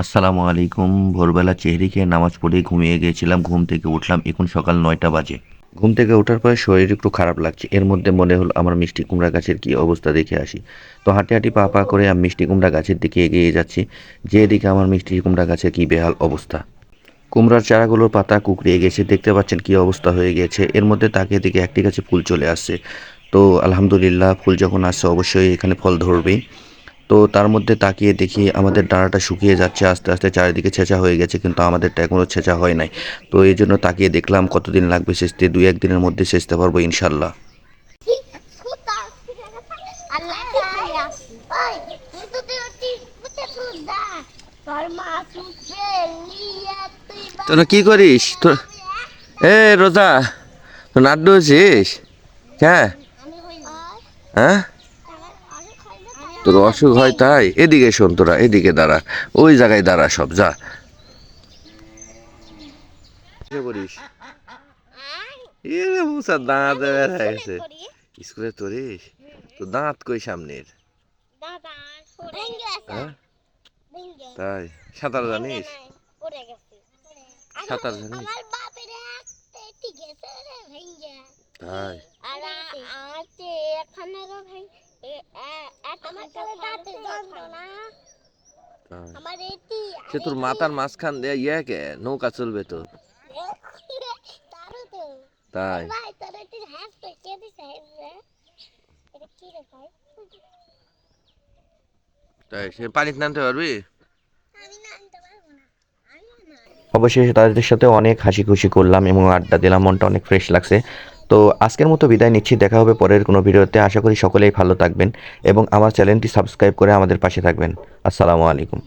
আসসালামু আলাইকুম। ভোরবেলা চেহারি খেয়ে নামাজ পড়ে ঘুমিয়ে গিয়েছিলাম। ঘুম থেকে উঠলাম এখন সকাল ৯টা বাজে। ঘুম থেকে ওঠার পরে শরীর একটু খারাপ লাগছে। এর মধ্যে মনে হলো আমার মিষ্টি কুমড়া গাছের কি অবস্থা দেখে আসি। তো হাঁটি হাঁটি পা পা করে আমি মিষ্টি কুমড়া গাছের দিকে এগিয়ে যাচ্ছি। যেদিকে আমার মিষ্টি কুমড়া গাছের কি বেহাল অবস্থা। কুমড়ার চারাগুলোর পাতা কুঁকড়িয়ে গেছে, দেখতে পাচ্ছেন কি অবস্থা হয়ে গেছে। এর মধ্যে তাকিয়ে দিকে একটি গাছে ফুল চলে আসছে। তো আলহামদুলিল্লাহ, ফুল যখন আসছে অবশ্যই এখানে ফল ধরবেই। তো তার মধ্যে তাকিয়ে দেখি আমাদের ডাঁড়াটা শুকিয়ে যাচ্ছে আস্তে আস্তে, চারিদিকে ছেঁচা হয়ে গেছে, কিন্তু আমাদেরটা এখনও ছেঁচা হয় নাই। তো এই জন্য তাকিয়ে দেখলাম কতদিন লাগবে সেচতে। ২-১ দিনের মধ্যে সেচতে পারবো ইনশাল্লাহ। তোরা কি করিস তোর? এ রোজা, তোর নাড্ডু হয়েছিস? হ্যাঁ হ্যাঁ, তোর অসুখ হয় তাই? এদিকে শোন, তোরা এদিকে দাঁড়া, ওই জায়গায় দাঁড়া, সব যা করিস। এরে মুসা, দাঁত বের হয়ে গেছে। স্কুলে তোরিস? তো দাঁত কই সামনের? হ্যাঁ তাই? সাঁতার জানিস? সাঁতার জানিস? তাই? সে তোর মাথার মাঝখান দিয়ে ইয়ে কে নৌকা চলবে তো? তাই? তাই সে পানিতে নামতে পারবি? অবশেষে তাদের সাথে অনেক হাসি খুশি করলাম এবং আড্ডা দিলাম, মনটা অনেক ফ্রেশ লাগছে। তো আজকের মতো বিদায় নিচ্ছি, দেখা হবে পরের কোনো ভিডিওতে। আশা করি সকলেই ভালো থাকবেন এবং আমার চ্যানেলটি সাবস্ক্রাইব করে আমাদের পাশে থাকবেন। আসসালামু আলাইকুম।